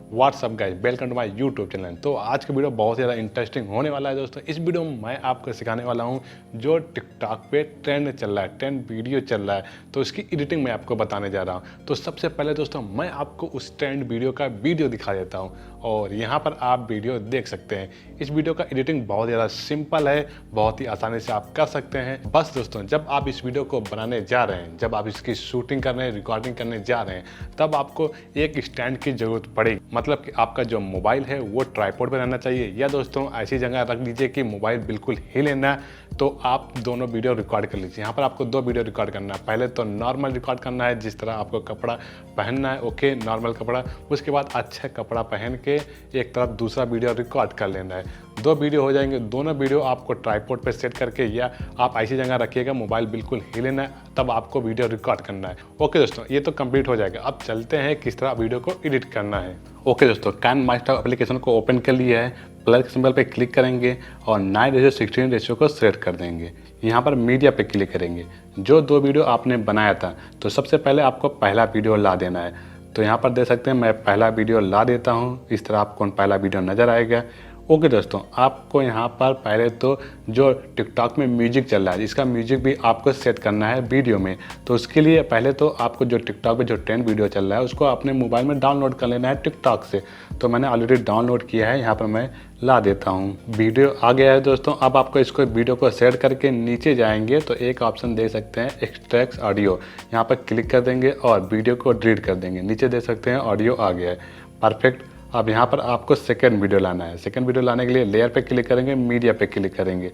WhatsApp guys, welcome to my YouTube channel. तो आज का वीडियो बहुत ज़्यादा इंटरेस्टिंग होने वाला है दोस्तों। इस वीडियो में मैं आपको सिखाने वाला हूं जो टिकटॉक पे ट्रेंड चल रहा है, ट्रेंड वीडियो चल रहा है, तो इसकी एडिटिंग मैं आपको बताने जा रहा हूं। तो सबसे पहले दोस्तों मैं आपको उस ट्रेंड वीडियो का वीडियो दिखा देता हूँ और यहाँ पर आप वीडियो देख सकते हैं। इस वीडियो का एडिटिंग बहुत ज़्यादा सिंपल है, बहुत ही आसानी से आप कर सकते हैं। बस दोस्तों जब आप इस वीडियो को बनाने जा रहे हैं, जब आप इसकी शूटिंग करने, रिकॉर्डिंग करने जा रहे हैं, तब आपको एक स्टैंड की जरूरत पड़ेगी। मतलब कि आपका जो मोबाइल है वो ट्राइपॉड पे रहना चाहिए, या दोस्तों ऐसी जगह रख दीजिए कि मोबाइल बिल्कुल हिले ना, तो आप दोनों वीडियो रिकॉर्ड कर लीजिए। यहाँ पर आपको दो वीडियो रिकॉर्ड करना है। पहले तो नॉर्मल रिकॉर्ड करना है, जिस तरह आपको कपड़ा पहनना है, ओके नॉर्मल कपड़ा। उसके बाद अच्छा कपड़ा पहन के एक तरफ दूसरा वीडियो रिकॉर्ड कर लेना है। दो वीडियो हो जाएंगे। दोनों वीडियो आपको ट्राइपॉड पे सेट करके या आप ऐसी जगह रखिएगा मोबाइल बिल्कुल हिले ना, तब आपको वीडियो रिकॉर्ड करना है। ओके दोस्तों, ये तो कंप्लीट हो जाएगा। अब चलते हैं किस तरह वीडियो को एडिट करना है। ओके दोस्तों, काइनमास्टर एप्लीकेशन को ओपन कर लिया है। प्लस के सिंबल पे क्लिक करेंगे और 9:16 रेशियो को सेलेक्ट कर देंगे। यहाँ पर मीडिया पे क्लिक करेंगे। जो दो वीडियो आपने बनाया था, तो सबसे पहले आपको पहला वीडियो ला देना है। तो यहाँ पर देख सकते हैं मैं पहला वीडियो ला देता हूँ। इस तरह आपको पहला वीडियो नज़र आएगा। ओके दोस्तों, आपको यहाँ पर पहले तो जो टिकटॉक में म्यूजिक चल रहा है, इसका म्यूजिक भी आपको सेट करना है वीडियो में। तो उसके लिए पहले तो आपको जो टिकटॉक पे जो ट्रेंड वीडियो चल रहा है उसको अपने मोबाइल में डाउनलोड कर लेना है टिकटॉक से। तो मैंने ऑलरेडी डाउनलोड किया है, यहाँ पर मैं ला देता हूँ। वीडियो आ गया है दोस्तों। अब आपको इसको वीडियो को सेट करके नीचे जाएंगे तो एक ऑप्शन दे सकते हैं एक्सट्रैक्ट ऑडियो, यहाँ पर क्लिक कर देंगे और वीडियो को डिलीट कर देंगे। नीचे दे सकते हैं ऑडियो आ गया है, परफेक्ट। अब यहाँ पर आपको सेकंड वीडियो लाना है। सेकंड वीडियो लाने के लिए लेयर पे क्लिक करेंगे, मीडिया पे क्लिक करेंगे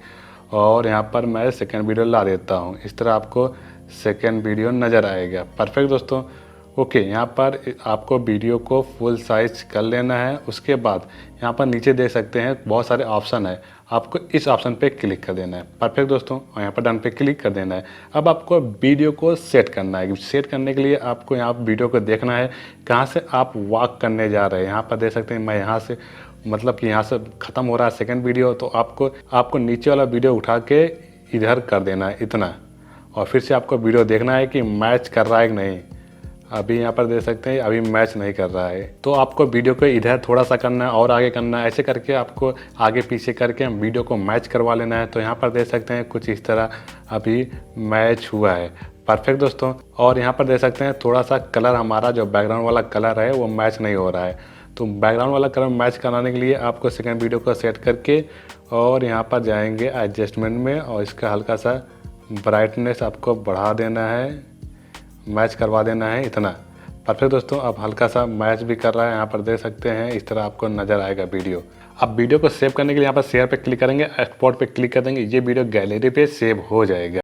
और यहाँ पर मैं सेकंड वीडियो ला देता हूँ। इस तरह आपको सेकंड वीडियो नज़र आएगा, परफेक्ट दोस्तों। ओके, यहाँ पर आपको वीडियो को फुल साइज कर लेना है। उसके बाद यहाँ पर नीचे देख सकते हैं बहुत सारे ऑप्शन है, आपको इस ऑप्शन पे क्लिक कर देना है, परफेक्ट दोस्तों। और यहाँ पर डन पे क्लिक कर देना है। अब आपको वीडियो को सेट करना है। सेट करने के लिए आपको यहाँ वीडियो को देखना है कहाँ से आप वॉक करने जा रहे हैं। यहाँ पर देख सकते हैं मैं यहाँ से, मतलब कि यहाँ से ख़त्म हो रहा है सेकेंड वीडियो, तो आपको नीचे वाला वीडियो उठा के इधर कर देना है इतना, और फिर से आपको वीडियो देखना है कि मैच कर रहा है कि नहीं। अभी यहाँ पर देख सकते हैं अभी मैच नहीं कर रहा है, तो आपको वीडियो को इधर थोड़ा सा करना है और आगे करना है। ऐसे करके आपको आगे पीछे करके हम वीडियो को मैच करवा लेना है। तो यहाँ पर देख सकते हैं कुछ इस तरह अभी मैच हुआ है, परफेक्ट दोस्तों। और यहाँ पर देख सकते हैं थोड़ा सा कलर, हमारा जो बैकग्राउंड वाला कलर है वो मैच नहीं हो रहा है। तो बैकग्राउंड वाला कलर मैच कराने के लिए आपको सेकेंड वीडियो को सेट करके और यहाँ पर जाएंगे एडजस्टमेंट में और इसका हल्का सा ब्राइटनेस आपको बढ़ा देना है, मैच करवा देना है इतना, परफेक्ट दोस्तों। अब हल्का सा मैच भी कर रहा है, यहाँ पर देख सकते हैं इस तरह आपको नज़र आएगा वीडियो। अब वीडियो को सेव करने के लिए यहाँ पर शेयर पे क्लिक करेंगे, एक्सपोर्ट पे क्लिक कर देंगे। ये वीडियो गैलरी पे सेव हो जाएगा।